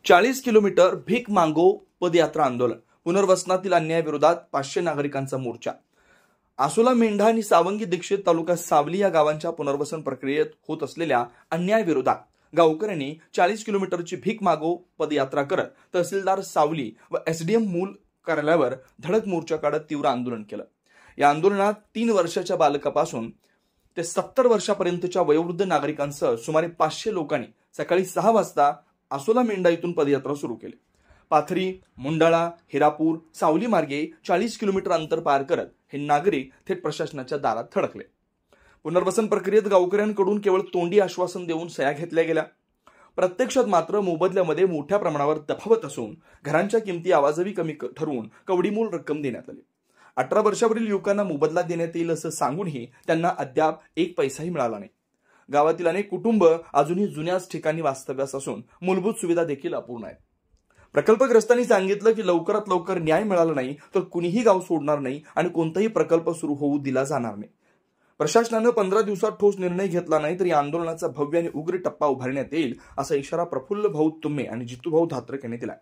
40 kilometre भीक मागो पदयात्रा आंदोलन. पुनर्वसनातील अन्यायाविरोधात 500 नागरिकांचा मोर्चा. आसोला, मेंढा आणि सावंगी दीक्षित तालुका सावली या गावांच्या पुनर्वसन प्रक्रियेत होत असलेल्या अन्यायाविरोधात गावकऱ्यांनी 40 किलोमीटरची भीक मागो पदयात्रा करत तहसीलदार सावली व एसडीएम मूल कार्यालयावर धडक मोर्चा काढत तीव्र आंदोलन केलं. या आंदोलनात 3 वर्षाच्या बालकापासून ते 70 वर्षापर्यंतच्या वयोवृद्ध नागरिकांसह सुमारे 500 लोकांनी सकाळी 6 वाजता आसोला मेंढा इथून पदयात्रा सुरू केली. पाथरी, मुंडाळा, हिरापूर, सावली मार्गे 40 किलोमीटर अंतर पार करत हे नागरिक थेट प्रशासनाच्या दारात थडकले. पुनर्वसन प्रक्रियेत गावकऱ्यांकडून केवळ तोंडी आश्वासन देऊन सह्या घेतल्या गेल्या. प्रत्यक्षात मात्र मोबदल्यामध्ये मोठ्या प्रमाणावर तफावत असून घरांच्या किमती आवाजवी कमी ठरवून कवडीमोल रक्कम देण्यात आली. 18 वर्षावरील युवकांना मोबदला देण्यात येईल असं सांगूनही त्यांना अद्याप 1 पैसाही मिळाला नाही. गावातील अनेक कुटुंब अजूनही जुन्याच ठिकाणी वास्तव्यास असून मूलभूत सुविधा देखील अपूर्ण आहेत. प्रकल्पग्रस्तांनी सांगितलं की लवकरात लवकर न्याय मिळाला नाही तर कुणीही गाव सोडणार नाही आणि कोणताही प्रकल्प सुरू होऊ दिला जाणार नाही. प्रशासनानं 15 दिवसात ठोस निर्णय घेतला नाही तर या आंदोलनाचा भव्य आणि उग्र टप्पा उभारण्यात येईल असा इशारा प्रफुल्ल भाऊ तुम्मे आणि जितूभाऊ धात्रक यांनी दिला.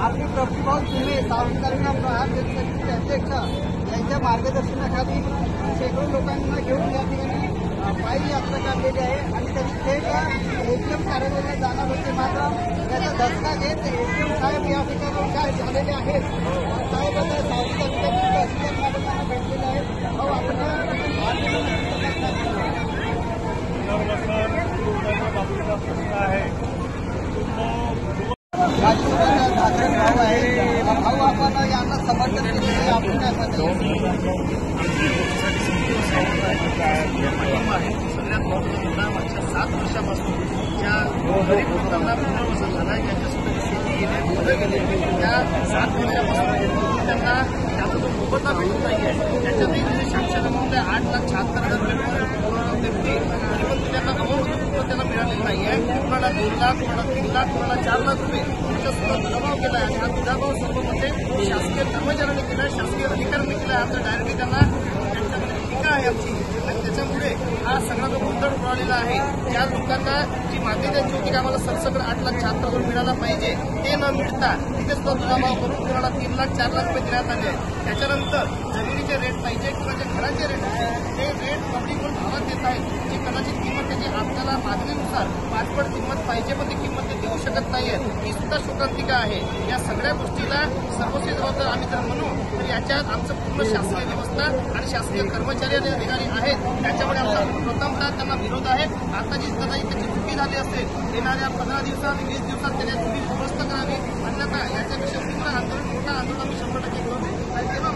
आपली प्रभुभाऊ तुम्हे सावंतकालीन अध्यक्ष यांच्या मार्गदर्शनाखाली शेकडो लोकांना घेऊन या ठिकाणी पायी यात्रा काढलेली आहे आणि त्यांनी थेट एटीएम कार्यालयाला जाणार होते. मात्र त्याचा धक्का घेत एटीएम साहेब या ठिकाणी काय झालेले आहेत. साहेबांना सावली तालुक्यातील एसडीएम मॅडमांना भेटलेले आहेत. भाऊ आपण यांना समर्थन केले आपण काय सगळ्यात महत्त्वाचा मागच्या 7 वर्षापासून ज्या गरीब लोकांना पुनर्वसन झालं ज्यांच्यासोबत शेती गेले त्या 7 वर्षापासून त्यांना त्याचा जो मोबदला भेटत नाही आहे त्याच्यातही शासनाने म्हणून 8,76,000 रुपये तरी पण त्यांना अमाऊंट त्यांना मिळालेलं नाही आहे. कोणाला 2 लाख, कोणाला 3 लाख, कोणाला 4 लाख रुपये सुद्धा दुजाभाव केला आहे. हा दुजाभाव सर्व म्हणजे शासकीय कर्मचाऱ्यांनी केला, शासकीय अधिकाऱ्यांनी केला. आता डायरेक्टली त्यांना त्यांच्यामध्ये टीका आहे आमची आणि त्याच्यामुळे हा सगळा जो गोंधळ उडालेला आहे. ज्या लोकांना जी मागणी त्यांची होती की आम्हाला सरसकट 8,76,000 मिळाला पाहिजे ते न मिळता तिथे सुद्धा दुजाभाव करून कोणाला 3 लाख 4 लाख रुपये देण्यात आले आहेत. त्याच्यानंतर जमिनीचे रेट पाहिजे किंवा ज्या घरांचे रेट पाहिजे ते रेट पब्लिक म्हणून भावात देत आहेत. जी कदाचित किंमत त्याची आपल्याला मागणीनुसार 5 पट किंमत पाहिजे पण ती किंमत ते देऊ शकत नाहीये. ही सुद्धा शोकांतिका आहे. या सगळ्या गोष्टीला सर्वस्वी जबाबदार आम्ही जर म्हणू तर याच्यात आमचं पूर्ण शासकीय व्यवस्था आणि शासकीय कर्मचारी आणि अधिकारी आहेत त्याच्यामुळे आमचा प्रथमतः त्यांना विरोध आहे. आता जी कदाचित त्याची चुकी झाली असेल येणाऱ्या 15 दिवसात 20 दिवसात त्याच्या चुकी दुरुस्त करावी अन्यथा याच्यापेक्षा तीव्र आंदोलन मोठा आंदोलन आम्ही 100% करू आणि तेव्हा